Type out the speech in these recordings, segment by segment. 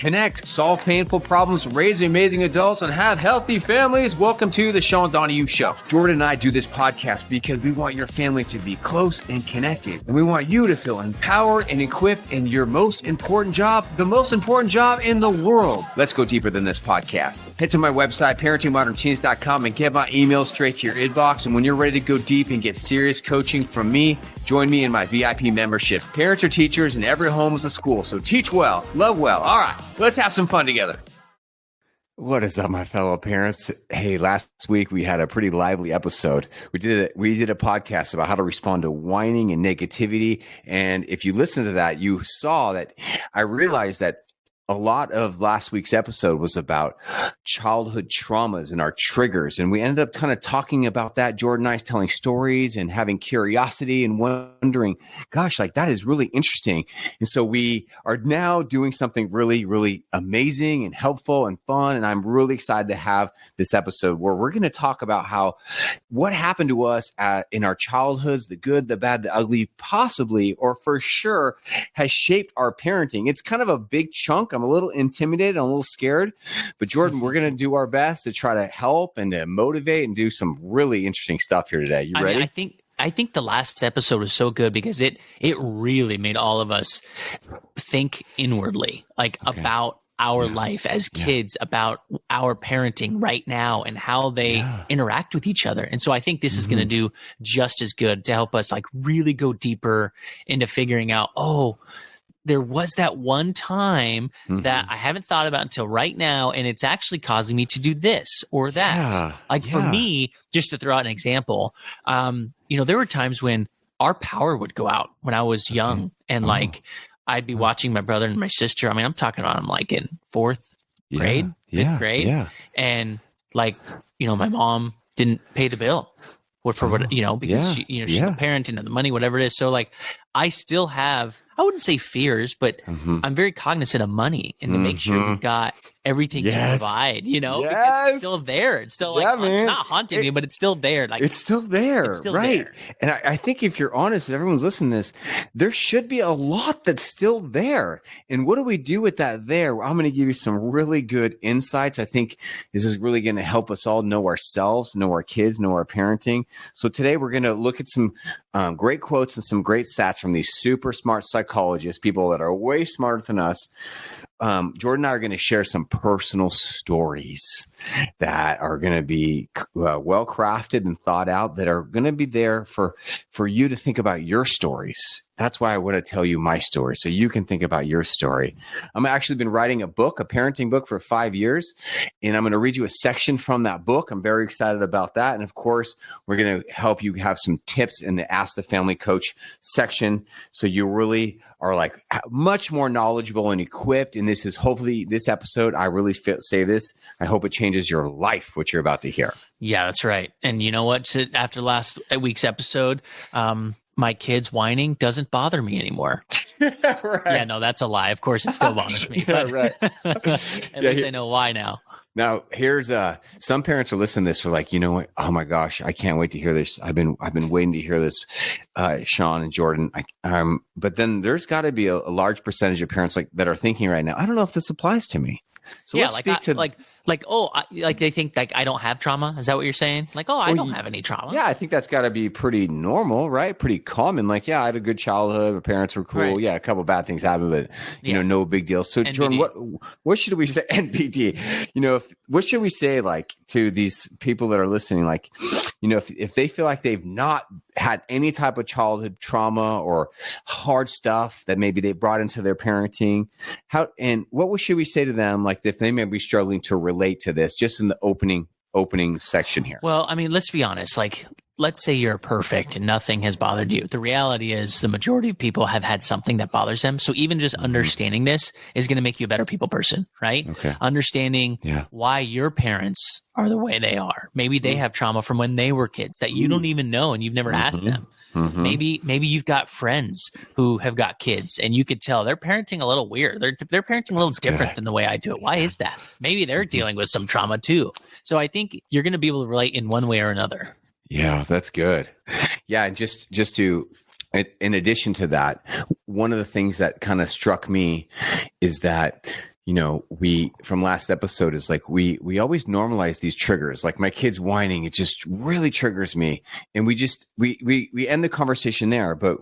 connect, solve painful problems, raise amazing adults, and have healthy families. Welcome to the Sean Donahue Show. Jordan and I do this podcast because we want your family to be close and connected. And we want you to feel empowered and equipped in your most important job, the most important job in the world. Let's go deeper than this podcast. Head to my website, parentingmodernteens.com, and get my email straight to your inbox. And when you're ready to go deep and get serious coaching from me, join me in my VIP membership. Parents are teachers and every home is a school. So teach well, love well. All right, let's have some fun together. What is up, my fellow parents? Hey, last week we had a pretty lively episode. We did a podcast about how to respond to whining and negativity. And if you listen to that, you saw that I realized that a lot of last week's episode was about childhood traumas and our triggers. And we ended up kind of talking about that. Jordan and I telling stories and having curiosity and wondering, gosh, like that is really interesting. And so we are now doing something really, really amazing and helpful and fun. And I'm really excited to have this episode where we're going to talk about what happened to us in our childhoods, the good, the bad, the ugly, possibly, or for sure has shaped our parenting. It's kind of a big chunk. I'm a little intimidated. I'm a little scared. But Jordan, we're going to do our best to try to help and to motivate and do some really interesting stuff here today. You ready? I think the last episode was so good because it really made all of us think inwardly, about our life as kids, about our parenting right now and how they interact with each other. And so I think this is going to do just as good to help us really go deeper into figuring out, there was that one time that I haven't thought about until right now, and it's actually causing me to do this or that. For me, just to throw out an example, there were times when our power would go out when I was young, and I'd be watching my brother and my sister. I mean, I'm talking about them in fourth grade, fifth grade, and my mom didn't pay the bill. Because she's a parent and the money, whatever it is. So I still have, I wouldn't say fears, but I'm very cognizant of money and to make sure we've got everything to provide, because it's still there. It's still not haunting me, but it's still there. It's still there. It's still right. there. And I think if you're honest, if everyone's listening to this, there should be a lot that's still there. And what do we do with that there? I'm going to give you some really good insights. I think this is really going to help us all know ourselves, know our kids, know our parenting. So today we're going to look at some great quotes and some great stats from these super smart psychologists, people that are way smarter than us. Jordan and I are going to share some personal stories that are going to be well crafted and thought out, that are going to be there for you to think about your stories. That's why I want to tell you my story, so you can think about your story. I've actually been writing a parenting book for 5 years, and I'm going to read you a section from that book. I'm very excited about that. And of course, we're going to help you have some tips in the Ask the Family Coach section, so you really are much more knowledgeable and equipped. And this is hopefully this episode, I really say this, I hope it changes your life, what you're about to hear. Yeah, that's right. And you know what? After last week's episode, my kids whining doesn't bother me anymore. Right. Yeah, no, that's a lie. Of course, it still bothers me. Right. At least I know why now. Now, here's some parents are listening to this. Are like, you know what? Oh my gosh, I can't wait to hear this. I've been waiting to hear this, Sean and Jordan. But then there's got to be a large percentage of parents that are thinking right now, I don't know if this applies to me. So let's speak to they think I don't have trauma. Is that what you're saying? I don't have any trauma. Yeah, I think that's got to be pretty normal, right? Pretty common. I had a good childhood. My parents were cool. Right. Yeah, a couple of bad things happened, but no big deal. So NBD. Jordan, what should we say? NBD. What should we say to these people that are listening? If they feel like they've not had any type of childhood trauma or hard stuff that maybe they brought into their parenting, what should we say to them? If they may be struggling to relate to this, just in the opening section here. Well, I mean, let's be honest. Let's say you're perfect and nothing has bothered you. The reality is the majority of people have had something that bothers them. So even just understanding this is going to make you a better people person, right? Okay. Understanding why your parents are the way they are. Maybe they have trauma from when they were kids that you don't even know and you've never asked them. Maybe you've got friends who have got kids and you could tell they're parenting a little weird. They're parenting a little different than the way I do it. Why is that? Maybe they're dealing with some trauma too. So I think you're going to be able to relate in one way or another. Yeah, that's good. Yeah, and just to, in addition to that, one of the things that kind of struck me is that we from last episode is like we always normalize these triggers. Like my kids whining, it just really triggers me, and we end the conversation there. But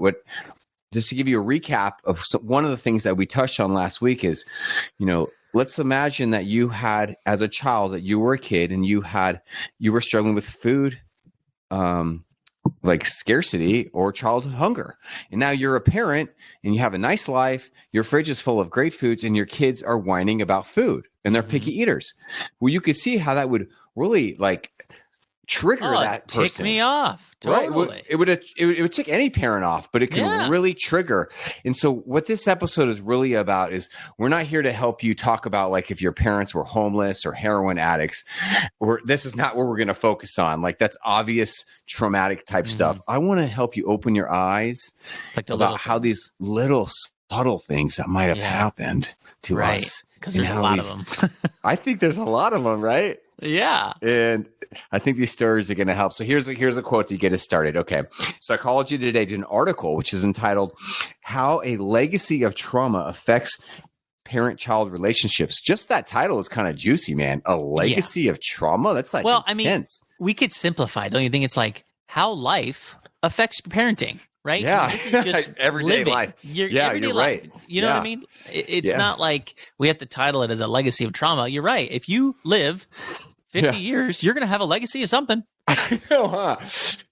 just to give you a recap of one of the things that we touched on last week is, let's imagine that you had, as a child, that you were a kid and you were struggling with food, like scarcity or childhood hunger. And now you're a parent and you have a nice life. Your fridge is full of great foods and your kids are whining about food and they're picky eaters. Well, you could see how that would really trigger that person. Tick me off. Totally. Right? It would tick any parent off, but it can really trigger. And so what this episode is really about is we're not here to help you talk about if your parents were homeless or heroin addicts, or this is not what we're going to focus on. That's obvious traumatic type stuff. I want to help you open your eyes about how these little subtle things that might have happened to us. Because there's a lot of them. I think there's a lot of them, right? Yeah. And I think these stories are going to help. So here's a quote to get us started. Okay. Psychology Today did an article which is entitled "How a Legacy of Trauma Affects Parent-Child Relationships." Just that title is kind of juicy, man. A legacy of trauma? That's intense. We could simplify, don't you think? It's like how life affects parenting. Right? Yeah. This is just everyday life. You're right. Life. You know what I mean? It's not like we have to title it as a legacy of trauma. You're right. If you live 50 years, you're going to have a legacy of something. I know, huh?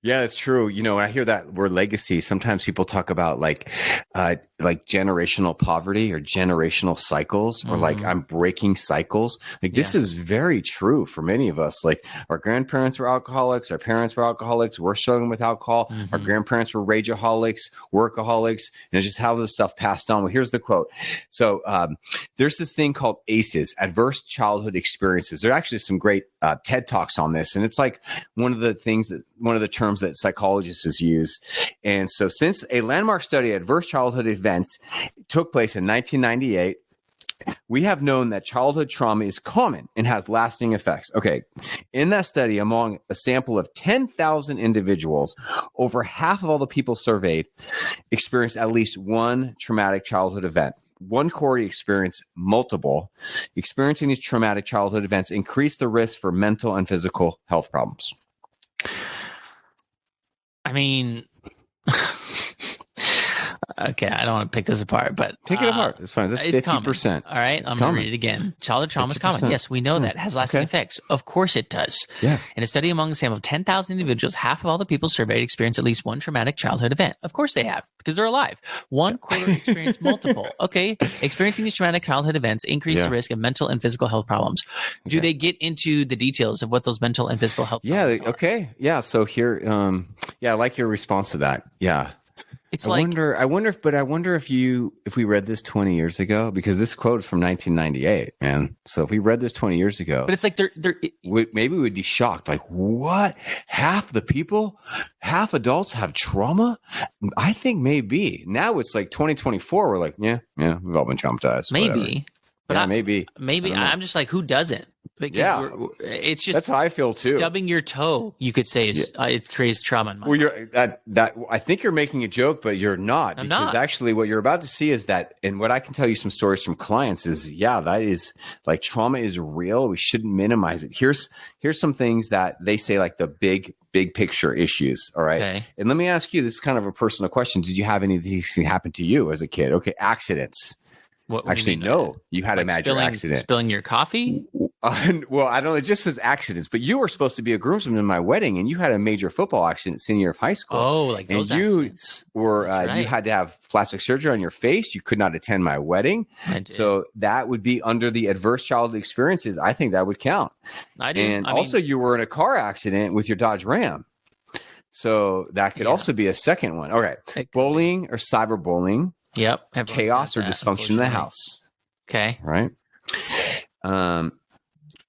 Yeah, it's true. When I hear that word legacy, sometimes people talk about like generational poverty or generational cycles, or I'm breaking cycles. This is very true for many of us. Our grandparents were alcoholics, our parents were alcoholics, we're struggling with alcohol. Our grandparents were rageaholics, workaholics, and it's just how this stuff passed on. Well, here's the quote. So there's this thing called ACEs, adverse childhood experiences. There are actually some great TED Talks on this, and it's one of the terms that psychologists use. And so since a landmark study of adverse childhood events took place in 1998, we have known that childhood trauma is common and has lasting effects. Okay. In that study, among a sample of 10,000 individuals, over half of all the people surveyed experienced at least one traumatic childhood event. One Corey experienced multiple. Experiencing these traumatic childhood events increased the risk for mental and physical health problems. I mean, okay, I don't want to pick this apart, but take it apart. It's fine. That's 50%. All right, I'm going to read it again. Childhood trauma is common. Yes, we know that. It has lasting effects. Of course it does. Yeah. In a study among a sample of 10,000 individuals, half of all the people surveyed experienced at least one traumatic childhood event. Of course they have, because they're alive. One quarter experienced multiple. Okay, experiencing these traumatic childhood events increase the risk of mental and physical health problems. Do they get into the details of what those mental and physical health problems are? Okay. Yeah, so here, I like your response to that. Yeah. It's I wonder if we read this 20 years ago, because this quote is from 1998, man. So if we read this 20 years ago, but it's like maybe we'd be shocked. Like, what? Half adults have trauma? I think maybe. Now it's like 2024. We're like, yeah, we've all been traumatized. Maybe. Whatever. But maybe. I'm just like, who doesn't? Because it's just that's how I feel too. Stubbing your toe, you could say, it creates trauma in my mind. I think you're making a joke, but you're not. I'm because not. Actually, what you're about to see is that, and what I can tell you some stories from clients is, that is like trauma is real. We shouldn't minimize it. Here's some things that they say, like the big picture issues. All right. Okay. And let me ask you, this is kind of a personal question. Did you have any of these happen to you as a kid? Okay. Accidents. What actually, no. You had a major accident. Spilling your coffee? Well, I don't know. It just says accidents. But you were supposed to be a groomsman in my wedding, and you had a major football accident senior year of high school. Oh, like those accidents. You had to have plastic surgery on your face. You could not attend my wedding. So that would be under the adverse childhood experiences. I think that would count. I do. And also, you were in a car accident with your Dodge Ram. So that could also be a second one. All right. Bullying or cyberbullying. Yep. Chaos or dysfunction in the house. Okay. Right.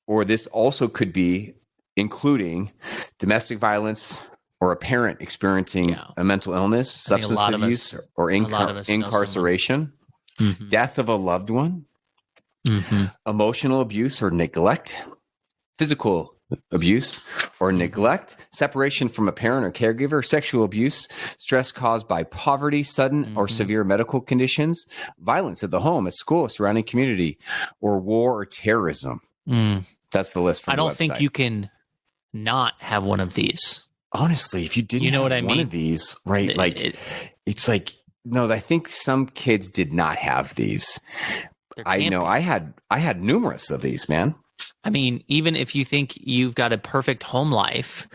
Or this also could be including domestic violence or a parent experiencing a mental illness, substance abuse, or incarceration, death of a loved one, emotional abuse or neglect, physical abuse or neglect, separation from a parent or caregiver, sexual abuse, stress caused by poverty, sudden or severe medical conditions, violence at the home, at school, surrounding community, or war or terrorism. That's the list from I the don't website. think you can not have one of these. Honestly, if you didn't You know have what I one mean? of these, right? It's like, no, I think some kids did not have these. There I can't know be. I had numerous of these, man. I mean, even if you think you've got a perfect home life,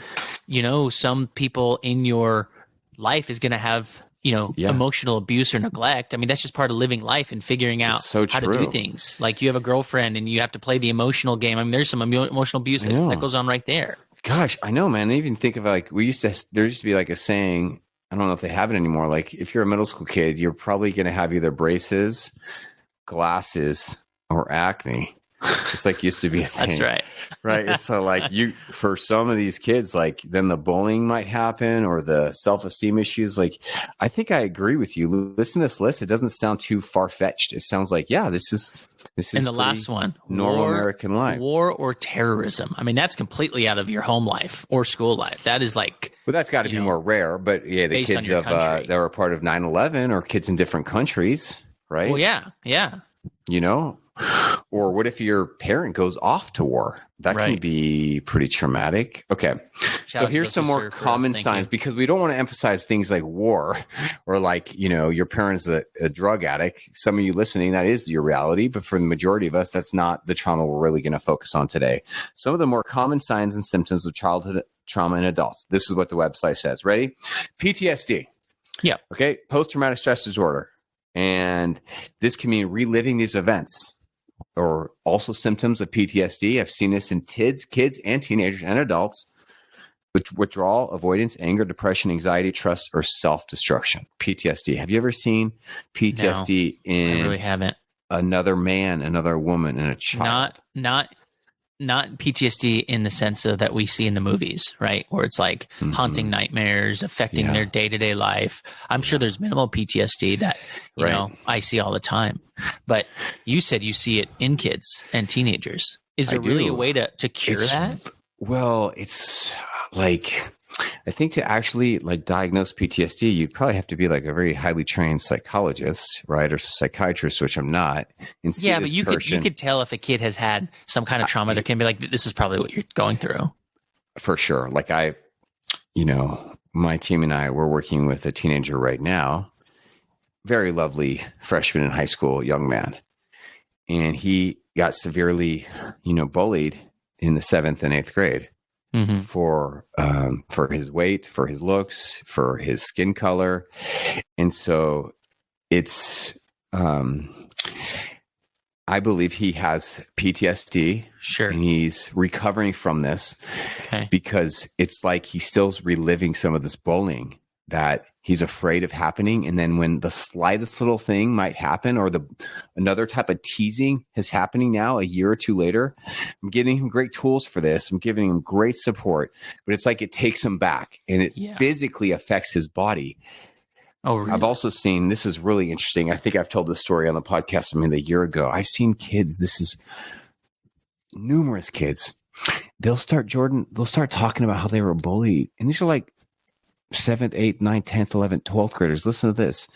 some people in your life is going to have, emotional abuse or neglect. I mean, that's just part of living life and figuring out so how to do true. things. Like you have a girlfriend and you have to play the emotional game. I mean, there's some emotional abuse that goes on right there. Gosh, I know, man. I even think of like there used to be like a saying, I don't know if they have it anymore. Like if you're a middle school kid, you're probably going to have either braces, glasses, or acne. It's like used to be a thing. That's right. Right. It's so like for some of these kids, like then the bullying might happen or the self-esteem issues. Like, I think I agree with you. Listen to this list. It doesn't sound too far-fetched. It sounds like, yeah, this is and the last one, normal American life. War or terrorism. I mean, that's completely out of your home life or school life. That is like, well, that's got to be more rare. But yeah, the kids that were part of 9/11 or kids in different countries, right? Well, yeah. Or what if your parent goes off to war? That can be pretty traumatic. Okay. So here's some more common signs because we don't want to emphasize things like war or like, your parent's a drug addict. Some of you listening, that is your reality. But for the majority of us, that's not the trauma we're really going to focus on today. Some of the more common signs and symptoms of childhood trauma in adults. This is what the website says. Ready? PTSD. Yeah. Okay. Post-traumatic stress disorder. And this can mean reliving these events. Or also symptoms of PTSD. I've seen this in kids and teenagers and adults. Withdrawal, avoidance, anger, depression, anxiety, trust, or self-destruction. PTSD. Have you ever seen PTSD in I really haven't. Another man, another woman, and a child? Not PTSD in the sense of that we see in the movies, right? Where it's like haunting nightmares affecting their day-to-day life. I'm sure there's minimal PTSD that, you know, I see all the time. But you said you see it in kids and teenagers. Is there really a way to cure that? Well, it's like, I think to actually like diagnose PTSD, you'd probably have to be like a very highly trained psychologist, right? Or psychiatrist, which I'm not. Yeah, but you could tell if a kid has had some kind of trauma. There can be like, this is probably what you're going through. For sure. Like my team and I, we're working with a teenager right now, very lovely freshman in high school, young man. And he got severely, bullied in the 7th and 8th grade. For his weight, for his looks, for his skin color. And so it's, I believe he has PTSD. Sure. And he's recovering from this because it's like he's still reliving some of this bullying that he's afraid of happening. And then when the slightest little thing might happen or another type of teasing is happening now a year or two later, I'm giving him great tools for this. I'm giving him great support, but it's like it takes him back and it physically affects his body. Oh, really? I've also seen, this is really interesting. I think I've told this story on the podcast, a year ago. I've seen kids, this is numerous kids. They'll start talking about how they were bullied. And these are like 7th, 8th, 9th, 10th, 11th, 12th graders. Listen to this.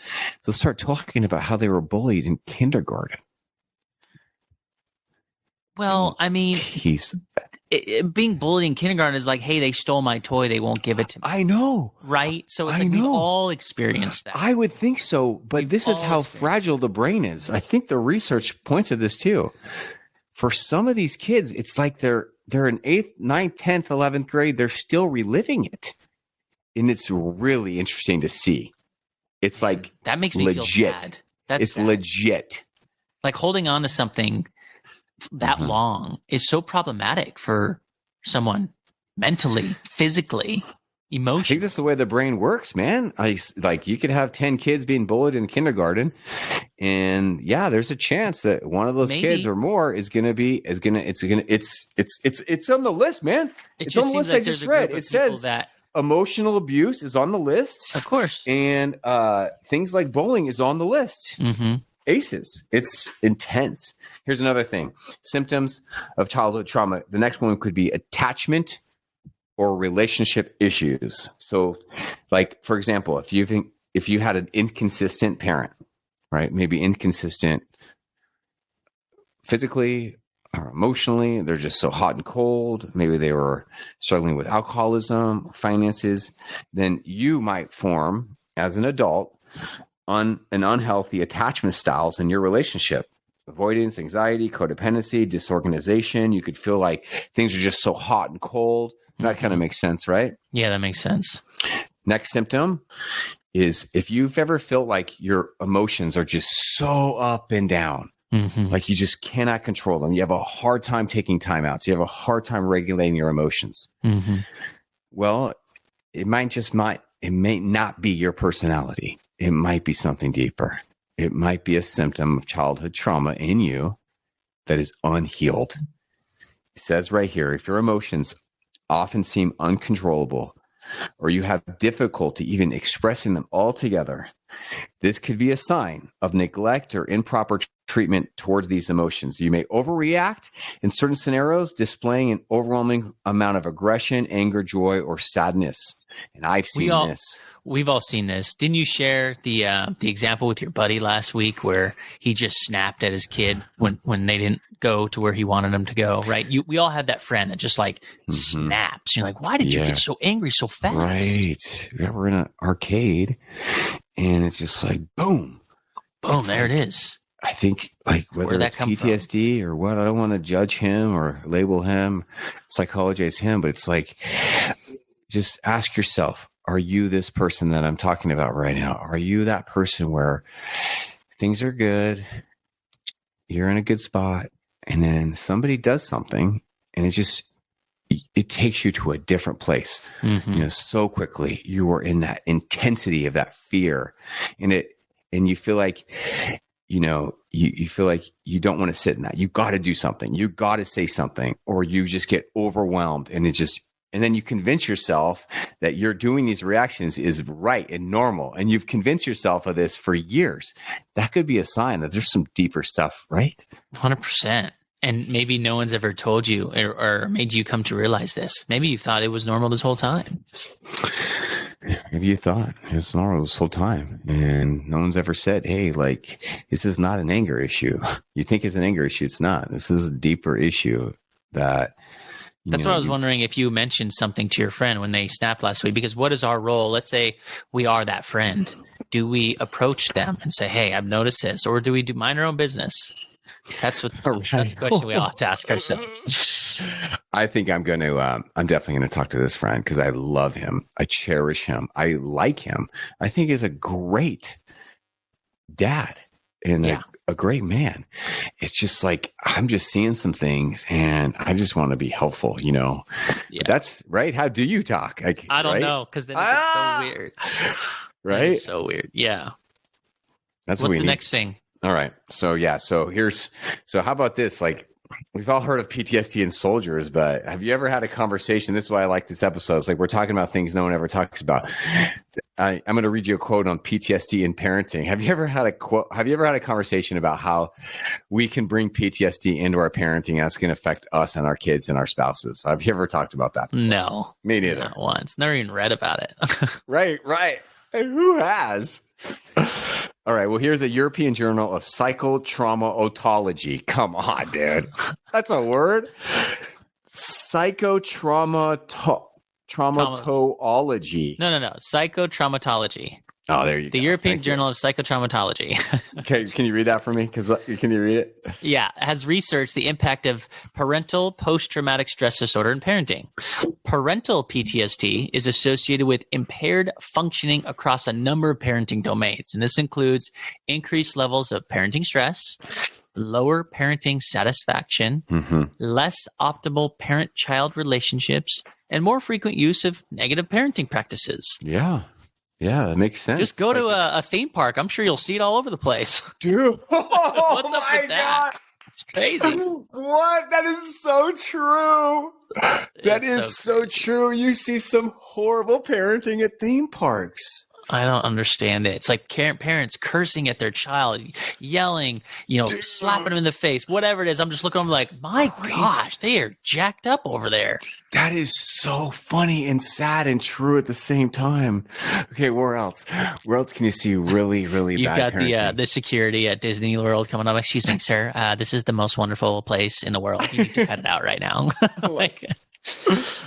They'll start talking about how they were bullied in kindergarten. Well, being bullied in kindergarten is like, hey, they stole my toy. They won't give it to me. I know. Right? So it's like we've all experienced that. I would think so. But this is how fragile the brain is. I think the research points to this too. For some of these kids, it's like they're in 8th, 9th, 10th, 11th grade. They're still reliving it. And it's really interesting to see. It's like that makes me legit. Feel sad. It's sad. Legit. Like holding on to something that long is so problematic for someone mentally, physically, emotionally. I think that's the way the brain works, man. Like you could have 10 kids being bullied in kindergarten, and there's a chance that one of those kids or more it's on the list, man. It's on the list I just read. It says that emotional abuse is on the list. Of course. And things like bullying is on the list. ACEs. It's intense. Here's another thing. Symptoms of childhood trauma. The next one could be attachment or relationship issues. So, like, for example, if you had an inconsistent parent, right? Maybe inconsistent physically or emotionally, they're just so hot and cold. Maybe they were struggling with alcoholism, finances. Then you might form, as an adult, an unhealthy attachment styles in your relationship. Avoidance, anxiety, codependency, disorganization. You could feel like things are just so hot and cold. That kind of makes sense, right? Yeah, that makes sense. Next symptom is if you've ever felt like your emotions are just so up and down, like you just cannot control them. You have a hard time taking time out. So you have a hard time regulating your emotions. Well, it may not be your personality. It might be something deeper. It might be a symptom of childhood trauma in you that is unhealed. It says right here, if your emotions often seem uncontrollable or you have difficulty even expressing them altogether, this could be a sign of neglect or improper treatment towards these emotions. You may overreact in certain scenarios, displaying an overwhelming amount of aggression, anger, joy, or sadness. And I've seen this. We've all seen this. Didn't you share the example with your buddy last week where he just snapped at his kid when they didn't go to where he wanted them to go, right? We all had that friend that just like snaps. You're like, why did you get so angry so fast? Right. Yeah, we're in an arcade and it's just like, boom. Boom, there it is. I think like whether it's PTSD or what, I don't want to judge him or label him, psychologize him, but it's like, just ask yourself, are you this person that I'm talking about right now? Are you that person where things are good, you're in a good spot, and then somebody does something and it takes you to a different place, so quickly. You are in that intensity of that fear and you feel like, you feel like you don't want to sit in that. You got to do something. You got to say something, or you just get overwhelmed and then you convince yourself that you're doing these reactions is right and normal. And you've convinced yourself of this for years. That could be a sign that there's some deeper stuff, right? 100%. And maybe no one's ever told you or made you come to realize this. Maybe you thought it was normal this whole time. Maybe you thought it's normal this whole time. And no one's ever said, hey, like, this is not an anger issue. You think it's an anger issue. It's not. This is a deeper issue that... That's what I was wondering, if you mentioned something to your friend when they snapped last week, because what is our role? Let's say we are that friend. Do we approach them and say, hey, I've noticed this, or do we mind our own business? That's a question we all have to ask ourselves. I think I'm definitely going to talk to this friend because I love him. I cherish him. I like him. I think he's a great dad and a great man. It's just like, I'm just seeing some things and I just want to be helpful, Yeah. That's right. How do you talk? I don't know. Cause then it's so weird. Right. It's so weird. Yeah. What's the next thing? All right. So how about this? Like, we've all heard of PTSD in soldiers, but have you ever had a conversation? This is why I like this episode. It's like we're talking about things no one ever talks about. I'm going to read you a quote on PTSD in parenting. Have you ever had a conversation about how we can bring PTSD into our parenting and that's going to affect us and our kids and our spouses? Have you ever talked about that before? No. Me neither. Not once. Never even read about it. Right. Hey, who has? All right. Well, here's a European Journal of Psychotraumatology. Come on, dude. That's a word. Psychotraumatology. No. Psychotraumatology. Oh, there you go. The European Journal of Psychotraumatology. Okay, can you read that for me? Can you read it? Yeah, has researched the impact of parental post-traumatic stress disorder in parenting. Parental PTSD is associated with impaired functioning across a number of parenting domains, and this includes increased levels of parenting stress, lower parenting satisfaction, less optimal parent-child relationships, and more frequent use of negative parenting practices. Yeah, that makes sense. Just go to a theme park. I'm sure you'll see it all over the place. Dude. What's up with that? It's crazy. What? That is so true. That is so true. You see some horrible parenting at theme parks. I don't understand it. It's like parents cursing at their child, yelling, slapping them in the face, whatever it is. I'm just looking at them like, my gosh, they are jacked up over there. That is so funny and sad and true at the same time. Okay, where else? Where else can you see really, really You've bad got parenting? the security at Disney World coming up. Excuse me, sir. This is the most wonderful place in the world. You need to cut it out right now. Like,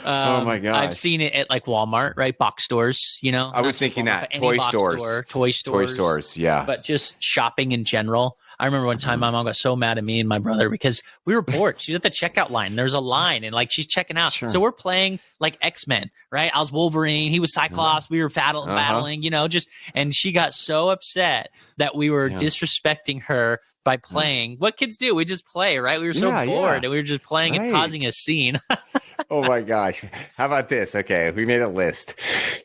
oh my gosh. I've seen it at like Walmart, right? Box stores, I was thinking that. Toy stores. Toy stores, yeah. But just shopping in general. I remember one time my mom got so mad at me and my brother because we were bored. She's at the checkout line. There's a line and like she's checking out. Sure. So we're playing like X-Men, right? I was Wolverine. He was Cyclops. We were battling, and she got so upset that we were disrespecting her by playing. What kids do? We just play, right? We were so bored and we were just playing and causing a scene. Oh my gosh. How about this? Okay, we made a list.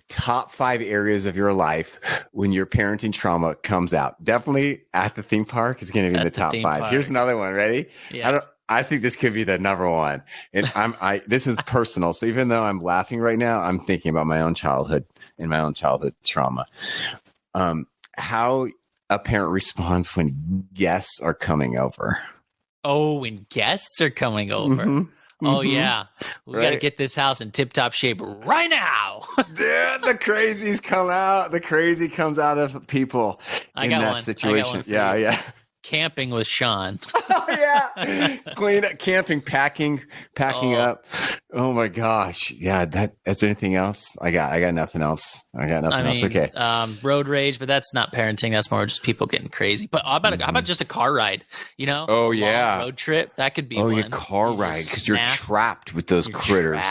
Top 5 areas of your life when your parenting trauma comes out. Definitely at the theme park is going to be in the top 5. Park. Here's another one. Ready? Yeah. I think this could be the number one. And this is personal. So even though I'm laughing right now, I'm thinking about my own childhood and my own childhood trauma. How a parent responds when guests are coming over. Oh, when guests are coming over. Mm-hmm. Oh, yeah. We got to get this house in tip-top shape right now. Dude, the crazies come out. The crazy comes out of people in that situation. Yeah. Camping with Sean. Oh, yeah. Clean up, camping, packing up. Oh, my gosh. Yeah. Is there anything else? I got nothing else. Else. Okay. Road rage, but that's not parenting. That's more just people getting crazy. But how about just a car ride? Oh, yeah. Road trip. That could be one. Oh, yeah, car ride because you're trapped with those critters.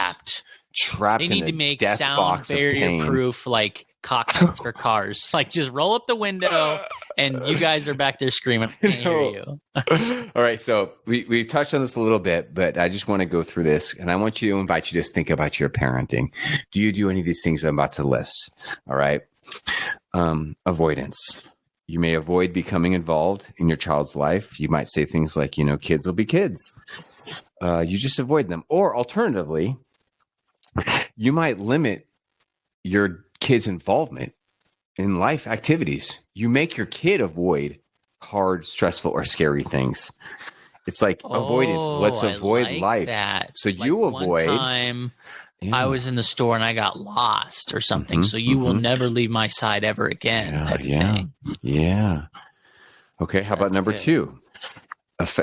Trapped They in need to a make death sound box barrier proof like cockpits for cars. Like just roll up the window and you guys are back there screaming. I can't hear you. All right. So we've touched on this a little bit, but I just want to go through this and I want you to invite you to think about your parenting. Do you do any of these things I'm about to list? All right. Avoidance. You may avoid becoming involved in your child's life. You might say things like, kids will be kids. You just avoid them. Or alternatively, you might limit your kid's involvement in life activities. You make your kid avoid hard, stressful, or scary things. It's like avoidance. Let's avoid life. That. So you avoid. One time I was in the store and I got lost or something. So you will never leave my side ever again. Yeah. Okay. How about number 2?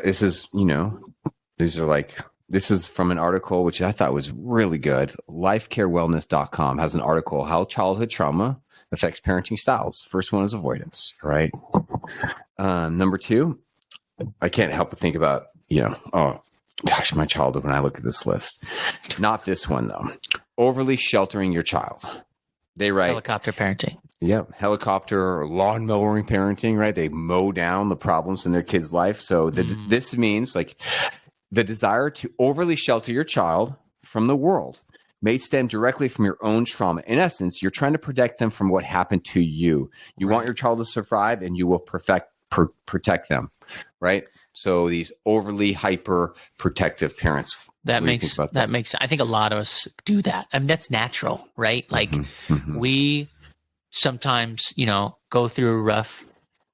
This is, this is from an article, which I thought was really good. Lifecarewellness.com has an article, How Childhood Trauma Affects Parenting Styles. First one is avoidance, right? Number 2, I can't help but think about, oh gosh, my childhood when I look at this list. Not this one, though. Overly sheltering your child. They write helicopter parenting. Yep. Helicopter or lawn mowing parenting, right? They mow down the problems in their kid's life. So this means like the desire to overly shelter your child from the world may stem directly from your own trauma. In essence, you're trying to protect them from what happened to you. You want your child to survive and you will protect them, right? So these overly hyper protective parents. That makes I think a lot of us do that. I mean, that's natural, right? Like we sometimes, go through a rough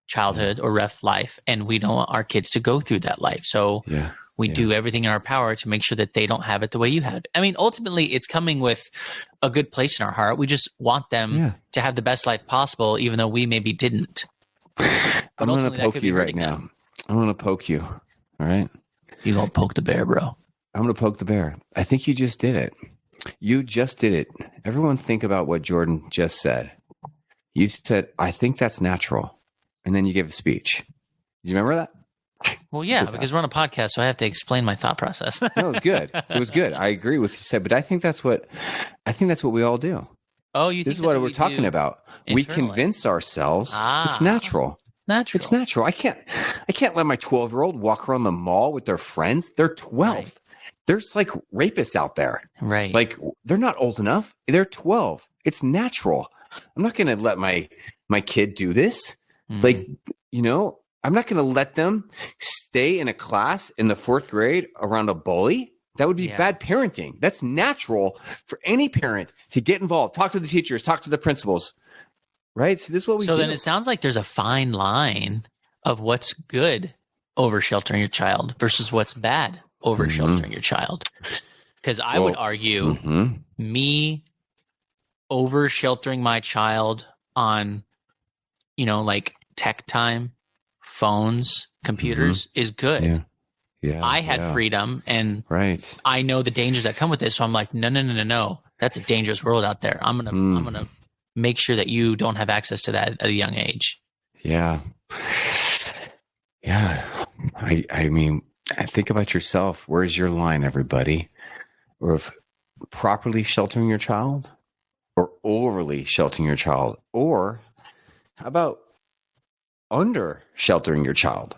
childhood or rough life and we don't want our kids to go through that life. So we do everything in our power to make sure that they don't have it the way you had it. I mean, ultimately it's coming with a good place in our heart. We just want them to have the best life possible, even though we maybe didn't. I'm going to poke you right now. I'm going to poke you. All right. You going to poke the bear, bro. I'm going to poke the bear. I think you just did it. You just did it. Everyone think about what Jordan just said. You said, I think that's natural. And then you gave a speech. Do you remember that? Well, yeah, because we're on a podcast, so I have to explain my thought process. No, it was good. It was good. I agree with you said, but I think that's what we all do. Oh, you think this is what we're talking about. Internally. We convince ourselves it's natural. It's natural. I can't let my 12-year-old walk around the mall with their friends. They're 12. Right. There's like rapists out there. Right. Like they're not old enough. They're 12. It's natural. I'm not going to let my kid do this. Like, I'm not going to let them stay in a class in the 4th grade around a bully. That would be bad parenting. That's natural for any parent to get involved. Talk to the teachers, talk to the principals. right? So this is what we do. So then it sounds like there's a fine line of what's good over sheltering your child versus what's bad over sheltering your child. Because I would argue me over sheltering my child on, like tech time, phones, computers is good. Yeah. I had freedom, and I know the dangers that come with this. So I'm like, no. That's a dangerous world out there. I'm gonna make sure that you don't have access to that at a young age. Yeah. I mean, think about yourself. Where's your line, everybody? Or if properly sheltering your child, or overly sheltering your child, or how about under sheltering your child?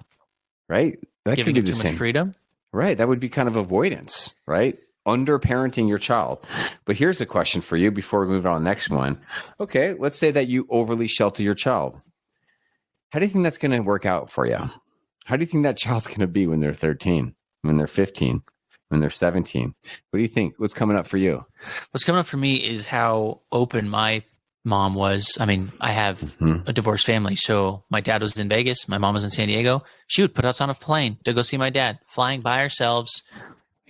Right? That Giving could be it the too same. much freedom. Right. That would be kind of avoidance, right? Under parenting your child. But here's a question for you before we move on to the next one. Okay, let's say that you overly shelter your child. How do you think that's going to work out for you? How do you think that child's going to be when they're 13, when they're 15, when they're 17? What do you think? What's coming up for you? What's coming up for me is how open my mom was. I mean, I have a divorced family. So my dad was in Vegas. My mom was in San Diego. She would put us on a plane to go see my dad, flying by ourselves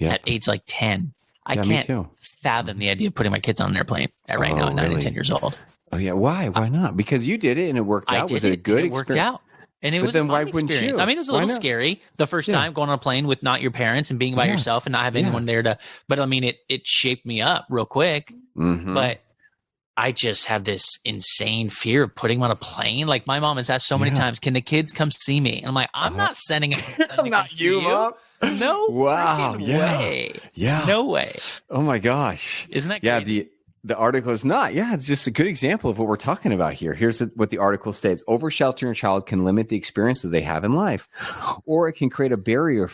at age like 10. I can't fathom the idea of putting my kids on an airplane right now at 9 and 10 years old. Oh, yeah. Why? Why not? Because you did it and it worked out. Was it a good experience? It worked out. And it was a fun experience. I mean, it was a little scary the first time going on a plane with not your parents and being by yourself and not having anyone there to, but I mean, it shaped me up real quick. But I just have this insane fear of putting them on a plane. Like my mom has asked so many times, can the kids come see me? And I'm like, I'm not sending them. I'm not you, Mom. No way. Yeah. No way. Oh my gosh. Isn't that crazy? Yeah. The article is not. Yeah, it's just a good example of what we're talking about here. Here's what the article states. Over sheltering a child can limit the experiences they have in life, or it can create a barrier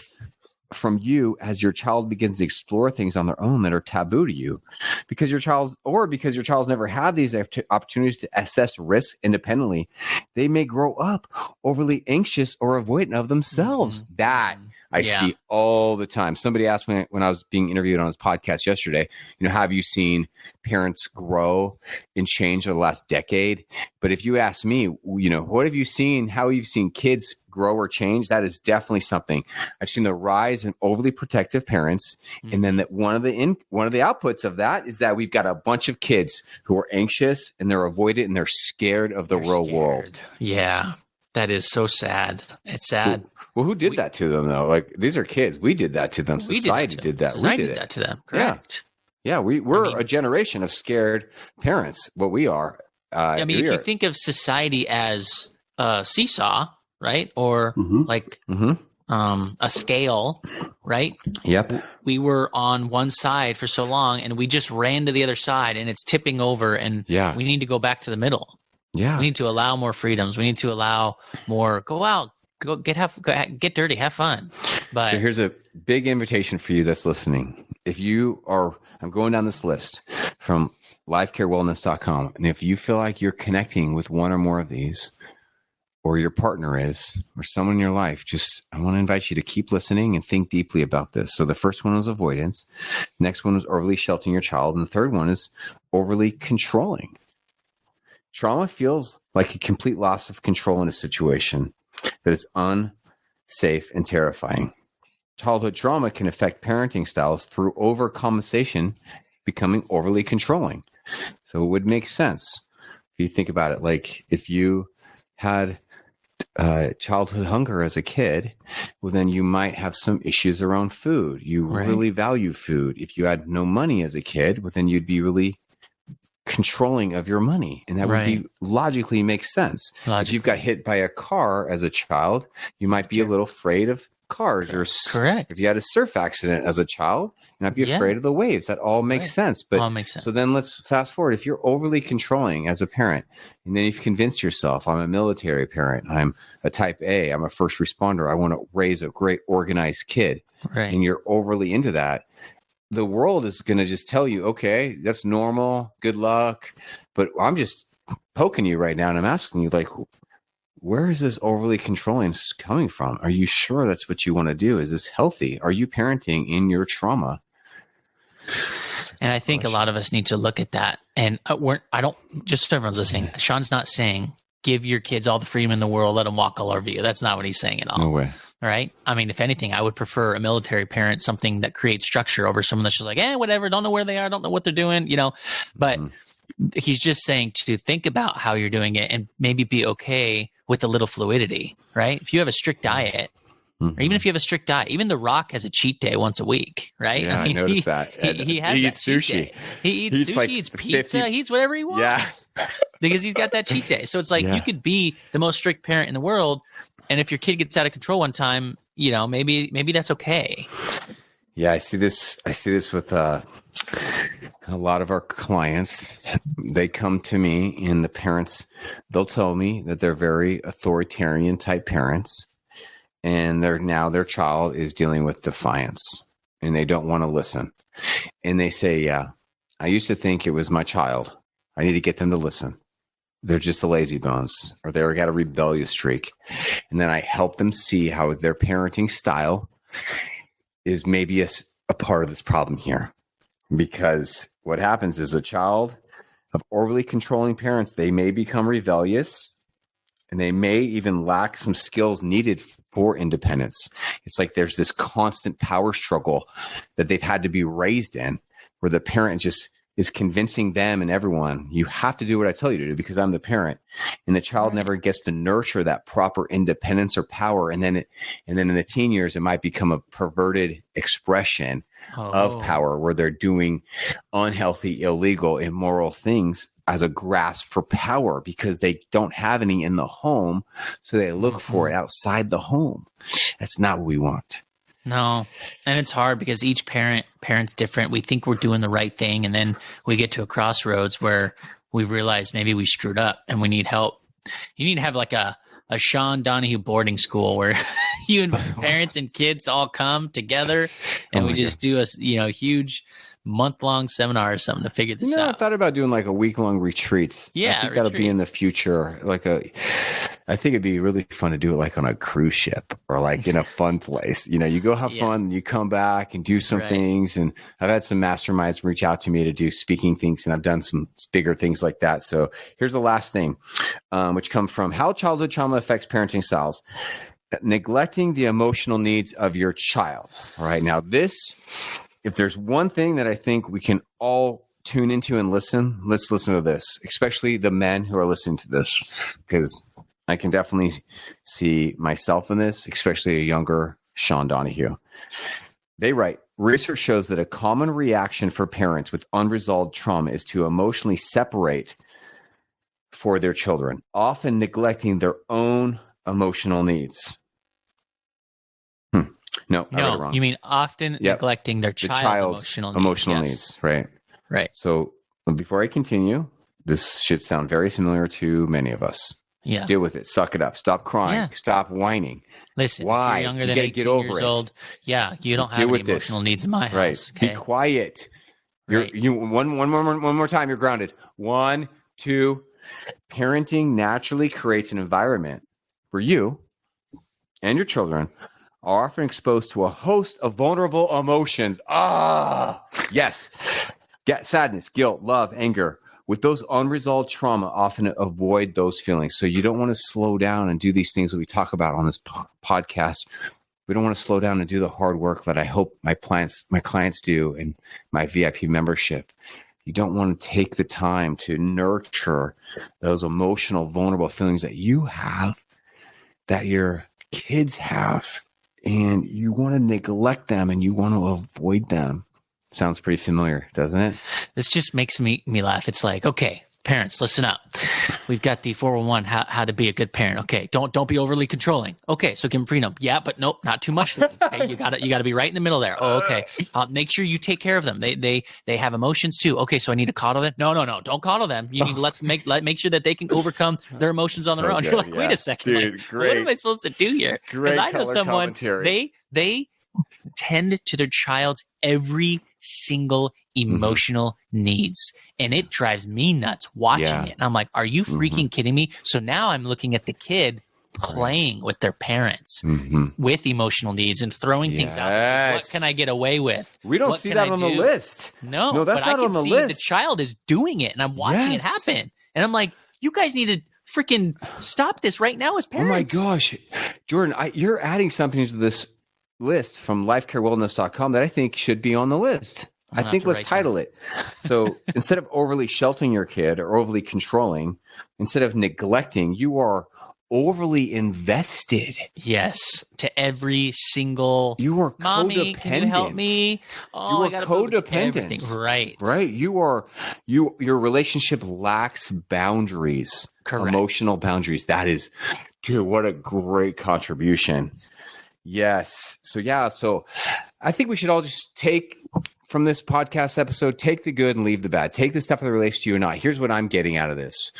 from you as your child begins to explore things on their own that are taboo to you, because your child's never had these opportunities to assess risk independently. They may grow up overly anxious or avoidant of themselves. That I see all the time. Somebody asked me when I was being interviewed on his podcast yesterday, have you seen parents grow and change over the last decade? But if you ask me, what have you seen? How have you seen kids grow or change? That is definitely something. I've seen the rise in overly protective parents. And then that one of the outputs of that is that we've got a bunch of kids who are anxious and they're avoidant and they're scared of the real world. Yeah. That is so sad. It's sad. Well, who did that to them, though? Like, these are kids. We did that to them. Society did that. Society did that to them. Correct. Yeah, we're a generation of scared parents. What we are. If you think of society as a seesaw, right? Or a scale, right? Yep. We were on one side for so long, and we just ran to the other side, and it's tipping over, and we need to go back to the middle. Yeah. We need to allow more freedoms. We need to allow more go out. Go get dirty, have fun. But so here's a big invitation for you that's listening. I'm going down this list from lifecarewellness.com. And if you feel like you're connecting with one or more of these, or your partner is, or someone in your life, I want to invite you to keep listening and think deeply about this. So the first one was avoidance. Next one was overly sheltering your child. And the third one is overly controlling. Trauma feels like a complete loss of control in a situation that is unsafe and terrifying. Childhood trauma can affect parenting styles through overcompensation, becoming overly controlling. So it would make sense if you think about it. Like if you had childhood hunger as a kid, well, then you might have some issues around food. You really value food. If you had no money as a kid, well, then you'd be really controlling of your money, and that would be logically make sense. If you've got hit by a car as a child, you might be a little afraid of cars. Correct. If you had a surf accident as a child, you might be afraid of the waves. That all makes sense. But all makes sense. So then let's fast forward. If you're overly controlling as a parent, and then you've convinced yourself, I'm a military parent, I'm a type A, I'm a first responder, I want to raise a great organized kid, and you're overly into that, the world is going to just tell you, okay, that's normal. Good luck. But I'm just poking you right now. And I'm asking you, like, where is this overly controlling coming from? Are you sure that's what you want to do? Is this healthy? Are you parenting in your trauma? And I think a lot of us need to look at that. And just so everyone's listening, Sean's not saying give your kids all the freedom in the world, let them walk all over you. That's not what he's saying at all. No way. Right? I mean, if anything, I would prefer a military parent, something that creates structure over someone that's just like, whatever, don't know where they are, don't know what they're doing, But he's just saying to think about how you're doing it and maybe be okay with a little fluidity, right? If you have a strict diet, or even if you have a strict diet, even The Rock has a cheat day once a week, right? Yeah, I noticed that. He eats sushi. He eats sushi, like he eats pizza, 50. he eats whatever he wants. Yeah. Because he's got that cheat day. So it's like you could be the most strict parent in the world, and if your kid gets out of control one time, maybe that's okay. Yeah, I see this with a lot of our clients. They come to me, and the parents, they'll tell me that they're very authoritarian type parents, and their child is dealing with defiance, and they don't want to listen. And they say, "Yeah, I used to think it was my child. I need to get them to listen. They're just the lazy bones, or they've got a rebellious streak." And then I help them see how their parenting style is maybe a part of this problem here. Because what happens is a child of overly controlling parents, they may become rebellious, and they may even lack some skills needed for independence. It's like there's this constant power struggle that they've had to be raised in, where the parent just is convincing them and everyone, you have to do what I tell you to do because I'm the parent. And the child never gets to nurture that proper independence or power. And then in the teen years, it might become a perverted expression of power where they're doing unhealthy, illegal, immoral things as a grasp for power because they don't have any in the home. So they look for it outside the home. That's not what we want. No. And it's hard because each parent's different. We think we're doing the right thing. And then we get to a crossroads where we realize maybe we screwed up and we need help. You need to have like a Sean Donahue boarding school where you and parents and kids all come together and we just do a huge month-long seminar or something to figure this out. I thought about doing like a week-long retreats. Yeah, I think that'll be in the future. I think it'd be really fun to do it like on a cruise ship or like in a fun place. You go have fun, you come back and do some things. And I've had some masterminds reach out to me to do speaking things, and I've done some bigger things like that. So here's the last thing, which come from how childhood trauma affects parenting styles. Neglecting the emotional needs of your child. All right. Now if there's one thing that I think we can all tune into and listen, let's listen to this, especially the men who are listening to this, because I can definitely see myself in this, especially a younger Sean Donahue. They write, research shows that a common reaction for parents with unresolved trauma is to emotionally separate for their children, often neglecting their own emotional needs. No, I read it wrong. You mean often neglecting their child's emotional needs. Right. So before I continue, this should sound very familiar to many of us. Yeah. Deal with it. Suck it up. Stop crying. Yeah. Stop whining. Listen, why? If you're younger than 18 years old, you don't have any emotional needs in my house. Right. Okay? Be quiet. One more time. You're grounded. 1, 2. Parenting naturally creates an environment where you and your children are often exposed to a host of vulnerable emotions. Yes. Sadness, guilt, love, anger. With those unresolved trauma, often avoid those feelings. So you don't want to slow down and do these things that we talk about on this podcast. We don't want to slow down and do the hard work that I hope my clients do in my VIP membership. You don't want to take the time to nurture those emotional, vulnerable feelings that you have, that your kids have, and you want to neglect them and you want to avoid them. Sounds pretty familiar, doesn't it? This just makes me laugh. It's like, okay, parents, listen up. We've got the 411, how to be a good parent. Okay, don't be overly controlling. Okay, so give them prenup. Yeah, but nope, not too much. Okay, you gotta be right in the middle there. Oh, okay. Make sure you take care of them. They have emotions too. Okay, so I need to coddle them. No, don't coddle them. You need to make sure that they can overcome their emotions on their own. You're like, wait a second, dude, what am I supposed to do here? Because I know someone commentary. they tend to their child's every single emotional needs, and it drives me nuts watching it. And I'm like, are you freaking kidding me? So now I'm looking at the kid playing with their parents Mm-hmm. with emotional needs and throwing things out. Like, what can I get away with? We don't What see can that I on the do? list. No, that's but not I can on the see list. the child is doing it, and I'm watching it happen. And I'm like, you guys need to freaking stop this right now as parents. Oh my gosh, Jordan, you're adding something to this list from lifecarewellness.com that I think should be on the list. I think let's title it. So instead of overly sheltering your kid or overly controlling, instead of neglecting, you are overly invested. Yes, to every single. You are Mommy, codependent. can you help me? Oh, you are codependent. Right. Your relationship lacks boundaries. Correct. Emotional boundaries. That is, dude, what a great contribution. Yes. So I think we should all just take from this podcast episode, take the good and leave the bad. Take the stuff that relates to you and I. Here's what I'm getting out of this.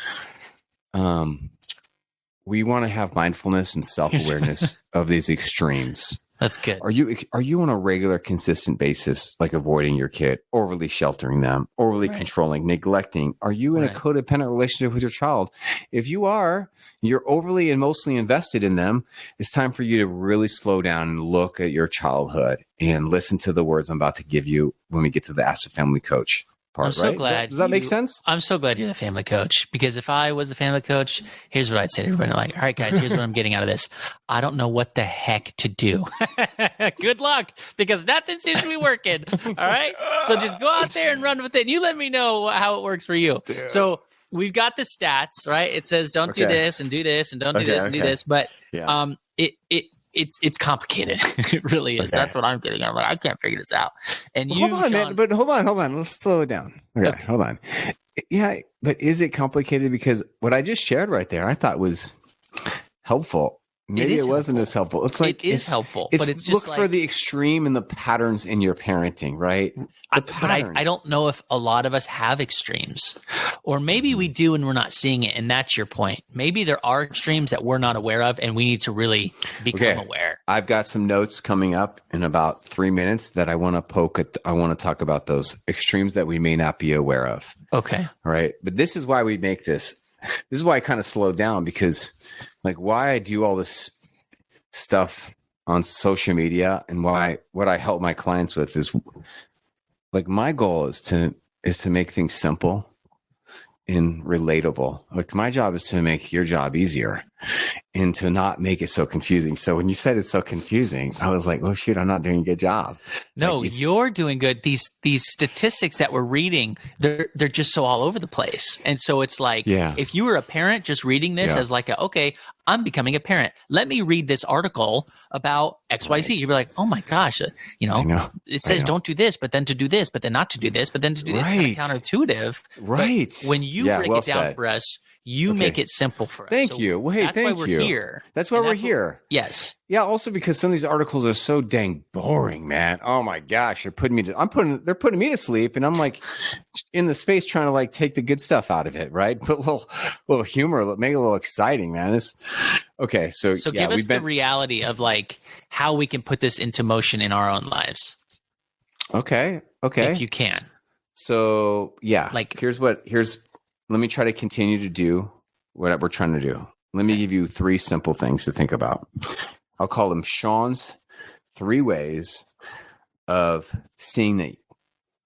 We want to have mindfulness and self-awareness of these extremes. That's good. Are you on a regular, consistent basis, like avoiding your kid, overly sheltering them, overly controlling, neglecting? Are you in a codependent relationship with your child? If you are, you're overly emotionally invested in them, it's time for you to really slow down and look at your childhood and listen to the words I'm about to give you when we get to the Ask the Family Coach part. I'm so glad. Does that make sense? I'm so glad you're the family coach, because if I was the family coach, here's what I'd say to everybody. Like, all right, guys, here's what I'm getting out of this. I don't know what the heck to do. Good luck, because nothing seems to be working. All right. So just go out there and run with it. And you let me know how it works for you. Dude. So we've got the stats, right? It says don't do this and do this and don't do this and do this. But it's complicated. It really is. That's what I'm getting. I'm like, I can't figure this out. And hold on, man. But hold on. Let's slow it down. Okay, hold on. Yeah, but is it complicated? Because what I just shared right there, I thought was helpful. Maybe it wasn't as helpful. It's like it is helpful, but it's just look for the extreme and the patterns in your parenting, right? But I don't know if a lot of us have extremes, or maybe we do and we're not seeing it. And that's your point. Maybe there are extremes that we're not aware of, and we need to really become aware. I've got some notes coming up in about 3 minutes that I want to poke at. I want to talk about those extremes that we may not be aware of. Okay. All right. But this is why we make this. This is why I kind of slowed down, because like why I do all this stuff on social media and why what I help my clients with is like my goal is to make things simple and relatable. Like my job is to make your job easier and to not make it so confusing. So when you said it's so confusing, I was like, oh shoot, I'm not doing a good job. No, like you're doing good. These statistics that we're reading, they're just so all over the place. And so it's like, if you were a parent just reading this as like, okay, I'm becoming a parent. Let me read this article about XYZ. You'd be like, oh my gosh, it says don't do this, but then to do this, but then not to do this, but then to do this. Kind of counterintuitive. Right. But when you break it down for us, you make it simple for us. Thank you. Well, hey, that's why we're here. That's why we're here. Yes. Yeah. Also, because some of these articles are so dang boring, man. Oh my gosh, they're putting me to sleep, and I'm like in the space trying to like take the good stuff out of it, right? Put a little humor, make it a little exciting, man. Okay. So give us the reality of like how we can put this into motion in our own lives. Okay. If you can. So let me try to continue to do what we're trying to do. Let me give you 3 simple things to think about. I'll call them Sean's 3 ways of seeing that,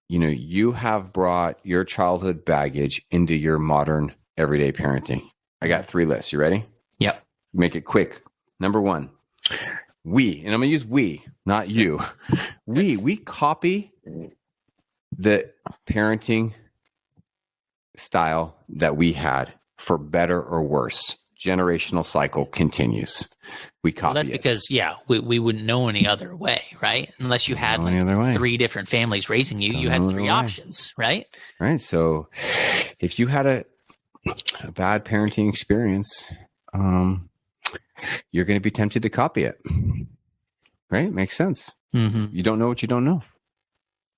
you have brought your childhood baggage into your modern everyday parenting. I got 3 lists. You ready? Yep. Make it quick. Number 1, and I'm going to use we, not you. We copy the parenting style that we had, for better or worse. Generational cycle continues. We copy that's because we wouldn't know any other way, right? Unless you had like 3 different families raising you. You had 3 options, right? Right. So if you had a bad parenting experience, you're going to be tempted to copy it. Right? Makes sense. Mm-hmm. You don't know what you don't know.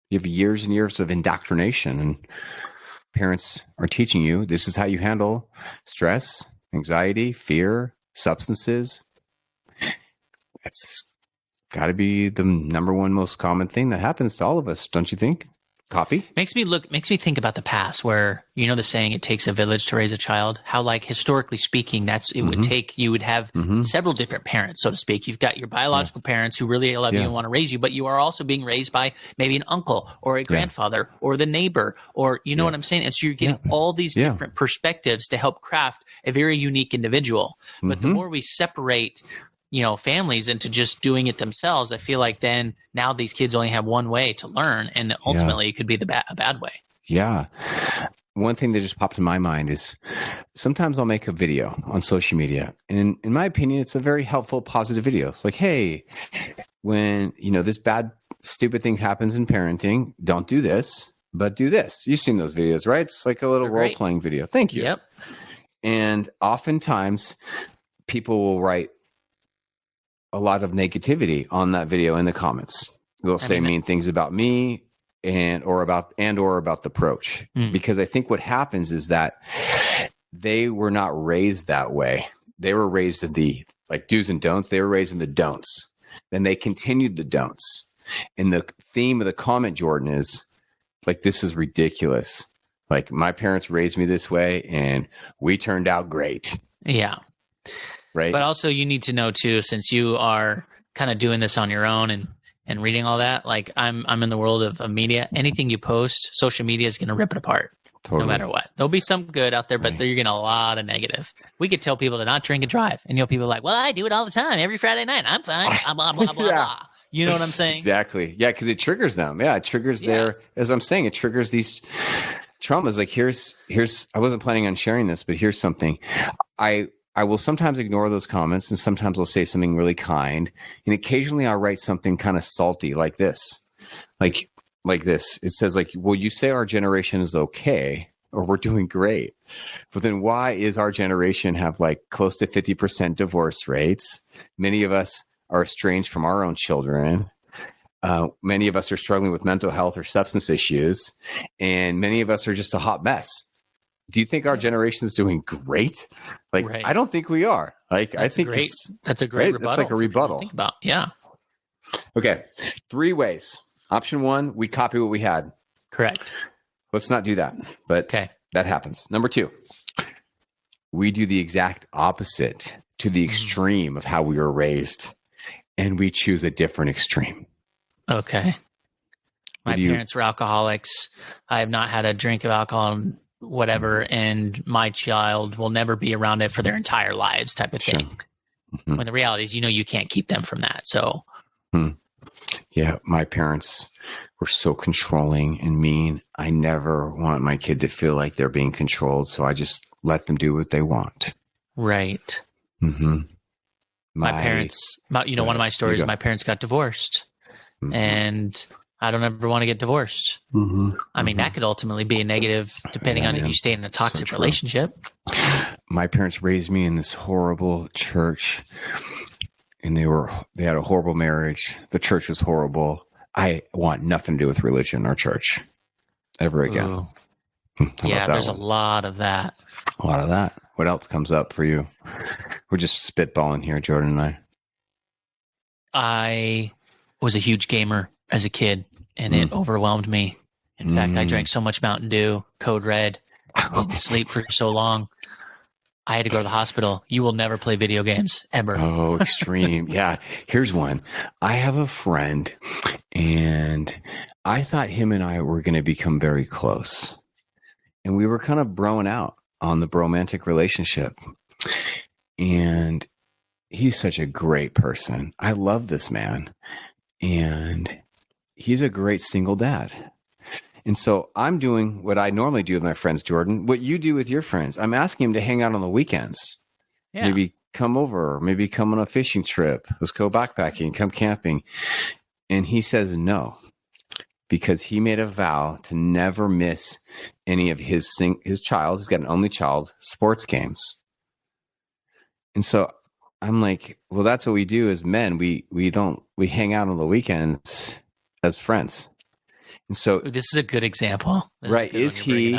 You have years and years of indoctrination, and parents are teaching you this is how you handle stress, anxiety, fear, substances. That's got to be the number one most common thing that happens to all of us, don't you think? Copy. Makes me think about the past where, you know, the saying, it takes a village to raise a child, how like historically speaking, you would have several different parents, so to speak. You've got your biological parents who really love you and want to raise you, but you are also being raised by maybe an uncle or a grandfather or the neighbor, or, you know what I'm saying? And so you're getting all these different perspectives to help craft a very unique individual. But the more we separate, you know, families into just doing it themselves, I feel like then now these kids only have one way to learn, and ultimately it could be a bad way. Yeah. One thing that just popped in my mind is sometimes I'll make a video on social media, and in my opinion, it's a very helpful, positive video. It's like, hey, when, you know, this bad, stupid thing happens in parenting, don't do this, but do this. You've seen those videos, right? It's like a little role-playing video. Thank you. Yep. And oftentimes people will write a lot of negativity on that video in the comments. They'll say mean things about me or about the approach. Because I think what happens is that they were not raised that way. They were raised in the like do's and don'ts. They were raised in the don'ts. Then they continued the don'ts. And the theme of the comment, Jordan, is like, this is ridiculous. Like, my parents raised me this way and we turned out great. Yeah. Right. But also you need to know too, since you are kind of doing this on your own and reading all that, like I'm in the world of media. Anything you post, social media is going to rip it apart. Totally. No matter what. There'll be some good out there, but you're getting a lot of negative. We could tell people to not drink and drive. And, you know, people are like, well, I do it all the time. Every Friday night. I'm fine. Blah, blah, blah, blah. You know what I'm saying? Exactly. Yeah, because it triggers them. Yeah, it triggers as I'm saying, it triggers these traumas. Like, here's I wasn't planning on sharing this, but here's something. I will sometimes ignore those comments, and sometimes I'll say something really kind, and occasionally I'll write something kind of salty like this, like this. It says like, well, you say our generation is okay, or we're doing great, but then why is our generation have like close to 50% divorce rates? Many of us are estranged from our own children. Many of us are struggling with mental health or substance issues, and many of us are just a hot mess. Do you think our generation is doing great? Like, I don't think we are. Like, I think that's a great rebuttal. It's like a rebuttal. Think about. Yeah. Okay. 3 ways. Option 1, we copy what we had. Correct. Let's not do that. But that happens. Number 2, we do the exact opposite to the extreme of how we were raised, and we choose a different extreme. Okay. My parents were alcoholics. I have not had a drink of alcohol in whatever, and my child will never be around it for their entire lives, type of thing. When the reality is, you know, you can't keep them from that. So yeah, my parents were so controlling and mean. I never want my kid to feel like they're being controlled, so I just let them do what they want. Right. My parents, you know, one of my stories, my parents got divorced, and I don't ever want to get divorced. I mean, that could ultimately be a negative depending on if you stay in a toxic relationship. My parents raised me in this horrible church, and they had a horrible marriage. The church was horrible. I want nothing to do with religion or church ever again. Yeah, there's a lot of that. A lot of that. What else comes up for you? We're just spitballing here, Jordan and I. I was a huge gamer as a kid, and it overwhelmed me. In fact, I drank so much Mountain Dew, Code Red, didn't sleep for so long. I had to go to the hospital. You will never play video games, ever. Oh, extreme. Yeah. Here's one. I have a friend, and I thought him and I were going to become very close. And we were kind of broing out on the bromantic relationship. And he's such a great person. I love this man. And he's a great single dad. And so I'm doing what I normally do with my friends, Jordan, what you do with your friends. I'm asking him to hang out on the weekends. Yeah. Maybe come over, maybe come on a fishing trip. Let's go backpacking, come camping. And he says no, because he made a vow to never miss any of his child, he's got an only child, sports games. And so I'm like, well, that's what we do as men. We hang out on the weekends as friends. And so this is a good example. Right. Is he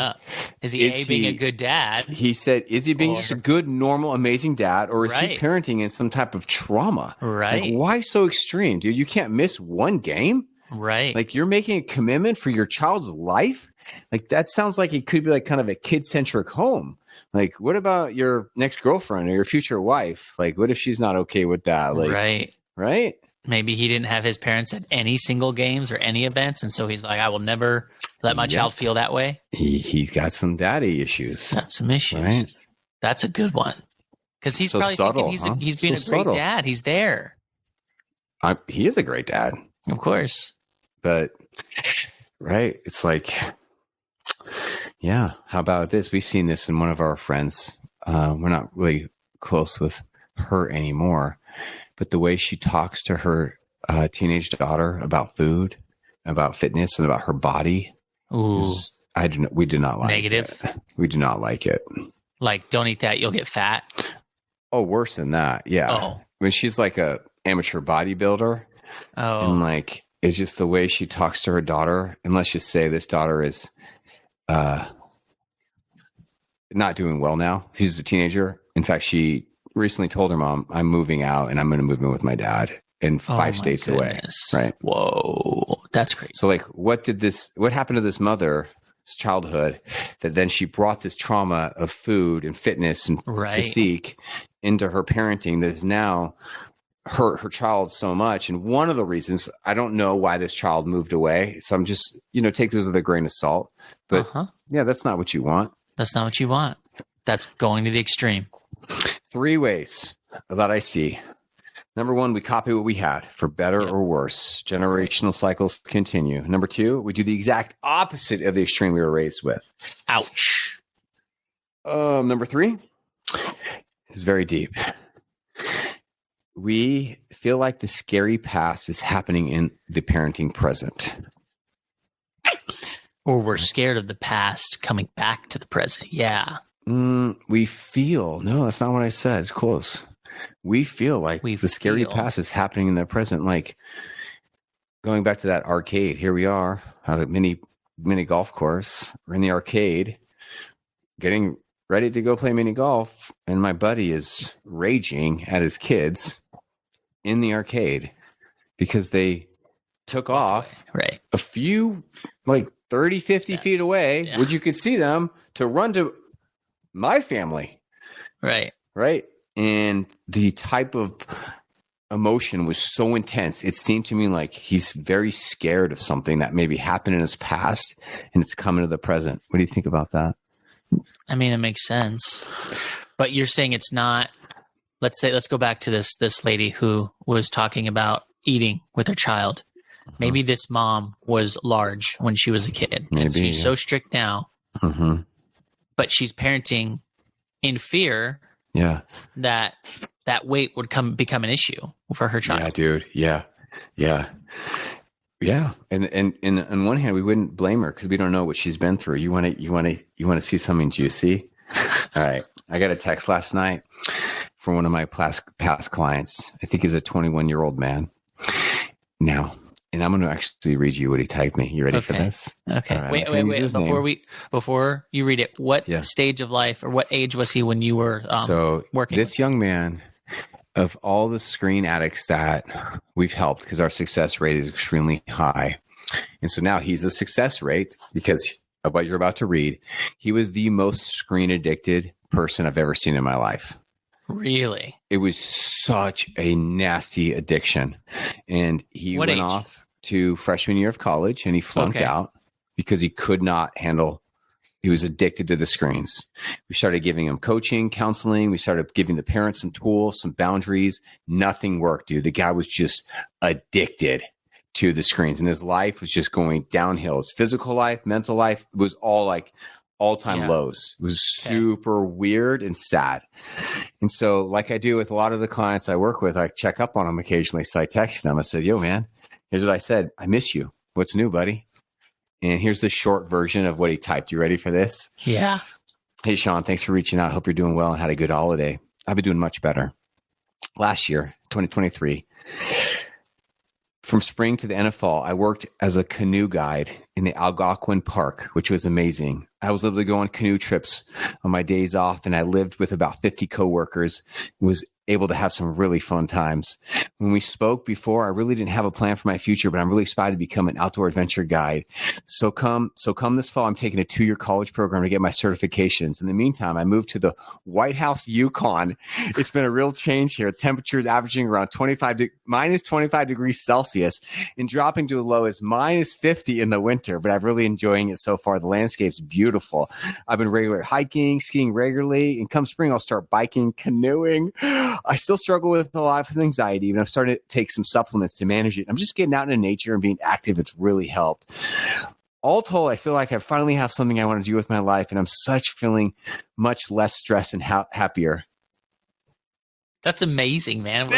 being a good dad? He said, is he being just a good, normal, amazing dad, or is he parenting in some type of trauma? Right. Like, why so extreme, dude? You can't miss one game. Right. Like, you're making a commitment for your child's life. Like, that sounds like it could be like kind of a kid-centric home. Like, what about your next girlfriend or your future wife? Like, what if she's not okay with that? Like, right. right? Maybe he didn't have his parents at any single games or any events. And so he's like, I will never let my child feel that way. He's got some daddy issues. Got some issues. Right? That's a good one. Because he's So probably subtle, thinking he's being So a great subtle. dad. He's there. He is a great dad. Of course. But, right, it's like, yeah, how about this? We've seen this in one of our friends. We're not really close with her anymore, but the way she talks to her teenage daughter about food, about fitness, and about her body, Ooh. We do not like Negative. it. We do not like it. Like, don't eat that, you'll get fat. Oh, worse than that. Yeah. Oh. When she's like a amateur bodybuilder, and like, it's just the way she talks to her daughter. And let's just say this daughter is not doing well now. She's a teenager. In fact, she recently told her mom, I'm moving out and I'm going to move in with my dad in 5 states away. Right. Whoa. That's crazy. So like, what happened to this mother's childhood that then she brought this trauma of food and fitness and physique into her parenting that has now hurt her child so much. And one of the reasons, I don't know why this child moved away. So I'm just, take this with a grain of salt, but yeah, that's not what you want. That's not what you want. That's going to the extreme. 3 ways that I see. Number 1, we copy what we had, for better or worse. Generational cycles continue. Number 2, we do the exact opposite of the extreme we were raised with. Ouch. Number 3 is very deep. We feel like the scary past is happening in the parenting present. Or we're scared of the past coming back to the present. Yeah. We feel, no, that's not what I said. It's close. We feel like the scary past is happening in the present. Like, going back to that arcade, here we are at a mini golf course. We're in the arcade, getting ready to go play mini golf. And my buddy is raging at his kids in the arcade because they took off a few, like 30, 50 feet away, where you could see them, to run to my family. Right. And the type of emotion was so intense. It seemed to me like he's very scared of something that maybe happened in his past and it's coming to the present. What do you think about that? I mean, it makes sense. But you're saying it's not, let's go back to this lady who was talking about eating with her child. Maybe this mom was large when she was a kid. Maybe, and she's so strict now. But she's parenting in fear that weight would become an issue for her child. Yeah, dude. Yeah. And on one hand, we wouldn't blame her because we don't know what she's been through. You want to see something juicy? All right. I got a text last night from one of my past clients. I think he's a 21-year-old man now. And I'm going to actually read you what he typed me. You ready for this? Okay. Right, wait. Before you read it, what stage of life or what age was he when you were working? This young man, of all the screen addicts that we've helped, because our success rate is extremely high. And so now he's a success rate because of what you're about to read. He was the most screen addicted person I've ever seen in my life. Really? It was such a nasty addiction. And he went off to freshman year of college and he flunked out because he could not handle, he was addicted to the screens. We started giving him coaching, counseling. We started giving the parents some tools, some boundaries. Nothing worked, dude. The guy was just addicted to the screens and his life was just going downhill. His physical life, mental life was all like all-time lows. It was super weird and sad. And so like I do with a lot of the clients I work with, I check up on them occasionally. So I texted them. I said, yo, man, here's what I said. I miss you. What's new, buddy? And here's the short version of what he typed. You ready for this? Yeah. Hey, Sean, thanks for reaching out. Hope you're doing well and had a good holiday. I've been doing much better. Last year, 2023, from spring to the end of fall, I worked as a canoe guide in the Algonquin Park, which was amazing. I was able to go on canoe trips on my days off, and I lived with about 50 coworkers, was able to have some really fun times. When we spoke before, I really didn't have a plan for my future, but I'm really excited to become an outdoor adventure guide. So come this fall, I'm taking a 2-year college program to get my certifications. In the meantime, I moved to the White House, Yukon. It's been a real change here. Temperatures averaging around minus 25 degrees Celsius and dropping to as low as minus 50 in the winter, but I'm really enjoying it so far. The landscape's beautiful. I've been regular hiking, skiing regularly, and come spring, I'll start biking, canoeing. I still struggle with a lot of anxiety, and I've started to take some supplements to manage it. I'm just getting out into nature and being active. It's really helped. All told, I feel like I finally have something I want to do with my life, and I'm feeling much less stressed and happier. That's amazing, man.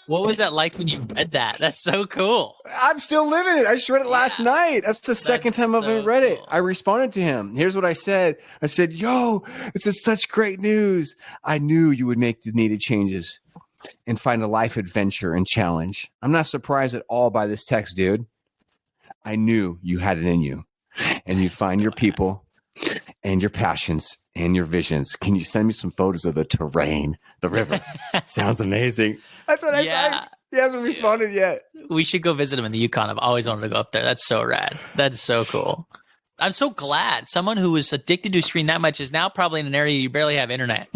What was that like when you read that? That's so cool. I'm still living it. I just read it last night. That's the second time I've read it. I responded to him. Here's what I said. I said, yo, this is such great news. I knew you would make the needed changes and find a life adventure and challenge. I'm not surprised at all by this text, dude. I knew you had it in you, and you'd find your people and your passions and your visions. Can you send me some photos of the terrain, the river? Sounds amazing. That's what I typed. He hasn't responded yet. We should go visit him in the Yukon. I've always wanted to go up there. That's so rad. That's so cool. I'm so glad someone who was addicted to a screen that much is now probably in an area you barely have internet.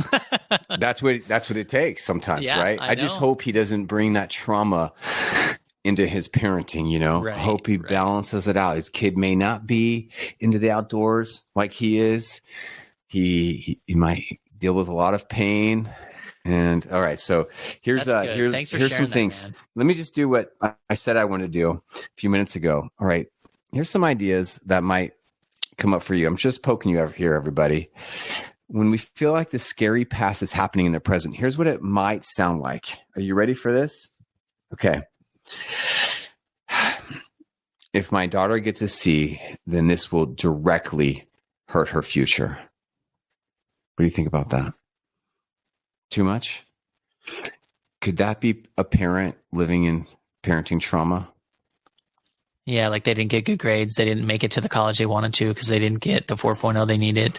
That's what it takes sometimes, Yeah, right? I just hope he doesn't bring that trauma into his parenting, you know. Right, hope he balances it out. His kid may not be into the outdoors like he is. He might deal with a lot of pain. And all right, so here's some things. Man. Let me just do what I said I want to do a few minutes ago. All right, here's some ideas that might come up for you. I'm just poking you over here, everybody. When we feel like the scary past is happening in the present, here's what it might sound like. Are you ready for this? Okay. If my daughter gets a C, then this will directly hurt her future. What do you think about that? Too much? Could that be a parent living in parenting trauma? Yeah, like they didn't get good grades. They didn't make it to the college they wanted to because they didn't get the 4.0 they needed.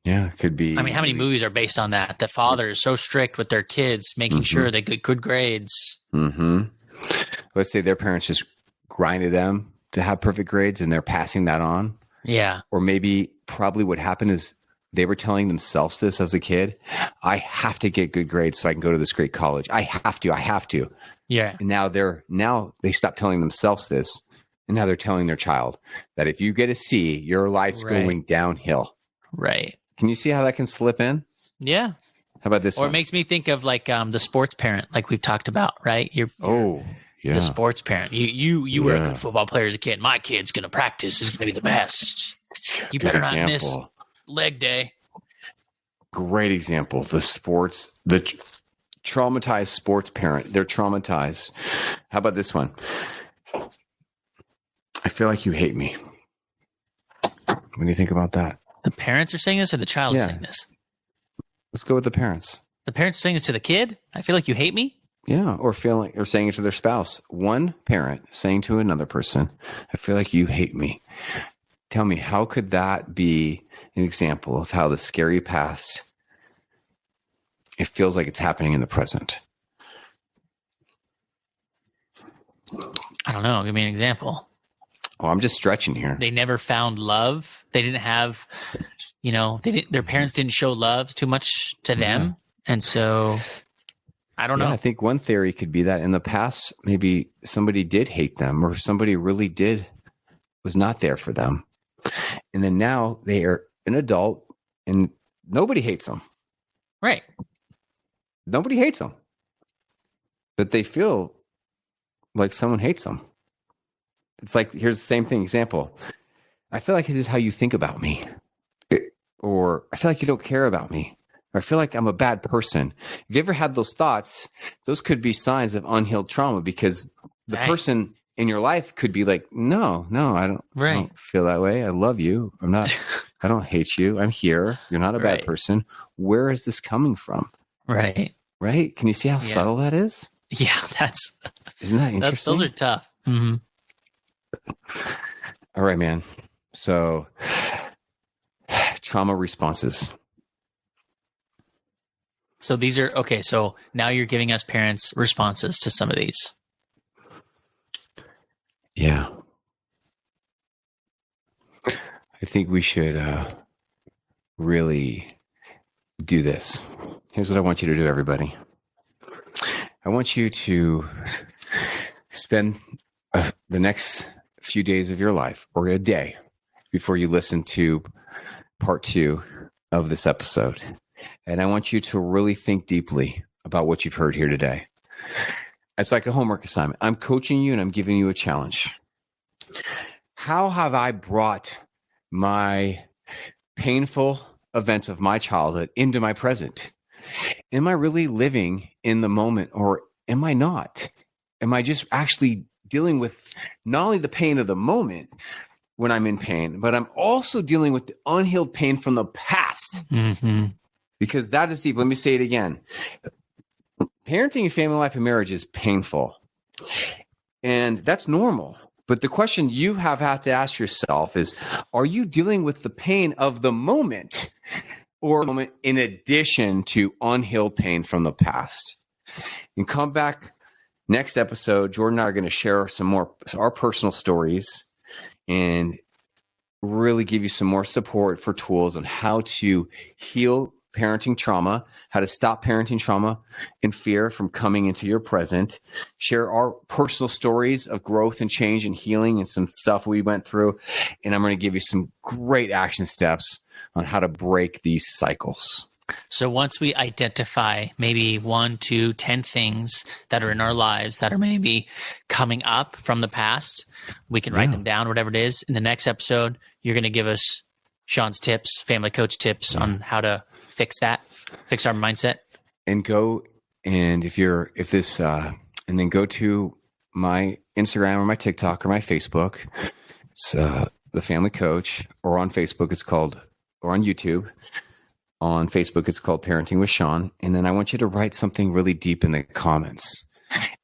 Yeah, it could be. I mean, how many movies are based on that? The father is so strict with their kids, making sure they get good grades. Mm-hmm. Let's say their parents just grinded them to have perfect grades and they're passing that on. Yeah. Or maybe probably what happened is they were telling themselves this as a kid. I have to get good grades so I can go to this great college. I have to. Yeah. And now they stopped telling themselves this. And now they're telling their child that if you get a C, your life's going downhill. Right. Can you see how that can slip in? Yeah. How about this one? Or it makes me think of like the sports parent, like we've talked about, right? The sports parent. You were a good football player as a kid. My kid's going to practice. Is going to be the best. You better not miss leg day. Great example. The traumatized sports parent. They're traumatized. How about this one? I feel like you hate me. What do you think about that? The parents are saying this or the child is saying this? Let's go with the parents. The parents are saying this to the kid? I feel like you hate me? Yeah, or saying it to their spouse. One parent saying to another person, I feel like you hate me. Tell me, how could that be an example of how the scary past, it feels like it's happening in the present? I don't know. Give me an example. Oh, I'm just stretching here. They never found love. They didn't have, their parents didn't show love too much to them. And so I don't know. I think one theory could be that in the past, maybe somebody did hate them or somebody really was not there for them. And then now they are an adult and nobody hates them. Right. Nobody hates them. But they feel like someone hates them. It's like, here's the same thing. Example. I feel like this is how you think about me. Or I feel like you don't care about me. Or I feel like I'm a bad person. If you ever had those thoughts, those could be signs of unhealed trauma because the person in your life could be like, no, I don't feel that way. I love you. I don't hate you. I'm here. You're not a bad person. Where is this coming from? Right. Right? Can you see how subtle that is? Yeah, isn't that interesting? Those are tough. Mm-hmm. All right, man. So trauma responses. So these are, okay, so now you're giving us parents responses to some of these. Yeah. I think we should really do this. Here's what I want you to do, everybody. I want you to spend the next few days of your life, or a day, before you listen to part 2 of this episode. And I want you to really think deeply about what you've heard here today. It's like a homework assignment. I'm coaching you and I'm giving you a challenge. How have I brought my painful events of my childhood into my present? Am I really living in the moment, or am I not? Am I just actually dealing with not only the pain of the moment when I'm in pain, but I'm also dealing with the unhealed pain from the past? Mm-hmm. Because that is deep. Let me say it again. Parenting and family life and marriage is painful. And that's normal. But the question you have had to ask yourself is, are you dealing with the pain of the moment, or moment in addition to unhealed pain from the past? And come back next episode. Jordan and I are going to share some more our personal stories and really give you some more support for tools on how to heal parenting trauma, how to stop parenting trauma and fear from coming into your present, share our personal stories of growth and change and healing and some stuff we went through. And I'm going to give you some great action steps on how to break these cycles. So once we identify maybe 1, 2, 10 things that are in our lives that are maybe coming up from the past, we can write them down, whatever it is. In the next episode, you're going to give us Sean's tips, family coach tips on how to fix our mindset. And go, and and then go to my Instagram or my TikTok or my Facebook. It's The Family Coach, or on Facebook, or on YouTube. On Facebook, it's called Parenting with Sean. And then I want you to write something really deep in the comments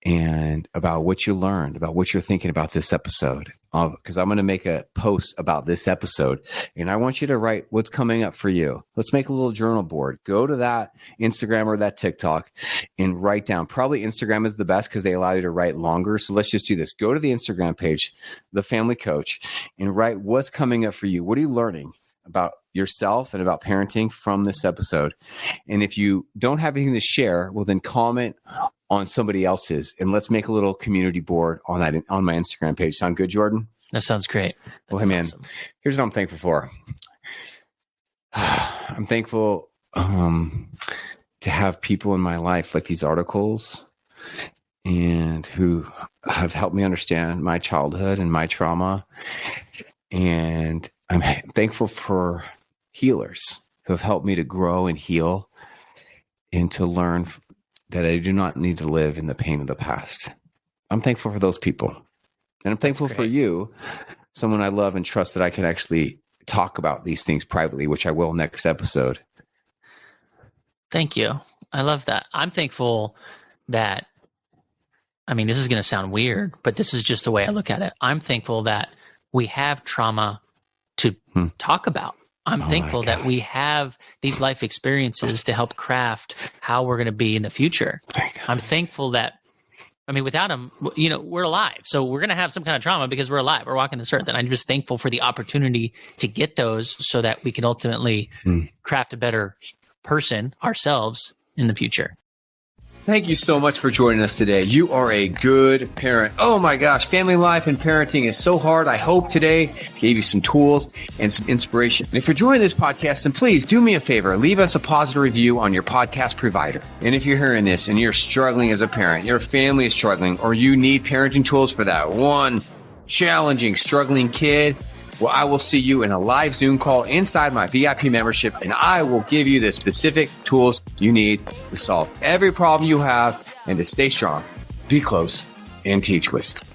and about what you learned, about what you're thinking about this episode. Because I'm going to make a post about this episode, and I want you to write what's coming up for you. Let's make a little journal board. Go to that Instagram or that TikTok and write down. Probably Instagram is the best because they allow you to write longer. So let's just do this. Go to the Instagram page, The Family Coach, and write what's coming up for you. What are you learning about yourself and about parenting from this episode? And if you don't have anything to share, well, then comment on somebody else's, and let's make a little community board on that, on my Instagram page. Sound good, Jordan? That sounds great. Well, hey, man, here's what I'm thankful for. I'm thankful to have people in my life like these articles, and who have helped me understand my childhood and my trauma. And I'm thankful for healers who have helped me to grow and heal and to learn that I do not need to live in the pain of the past. I'm thankful for those people. And I'm thankful for you, someone I love and trust, that I can actually talk about these things privately, which I will next episode. Thank you. I love that. I'm thankful that, I mean, this is going to sound weird, but this is just the way I look at it. I'm thankful that we have trauma to talk about. I'm thankful that we have these life experiences to help craft how we're going to be in the future. I'm thankful that, I mean, without them, we're alive. So we're going to have some kind of trauma because we're alive. We're walking this earth. And I'm just thankful for the opportunity to get those so that we can ultimately craft a better person ourselves in the future. Thank you so much for joining us today. You are a good parent. Oh my gosh, family life and parenting is so hard. I hope today gave you some tools and some inspiration. And if you're enjoying this podcast, then please do me a favor. Leave us a positive review on your podcast provider. And if you're hearing this and you're struggling as a parent, your family is struggling, or you need parenting tools for that one challenging, struggling kid, well, I will see you in a live Zoom call inside my VIP membership, and I will give you the specific tools you need to solve every problem you have and to stay strong, be close, and teach wisdom.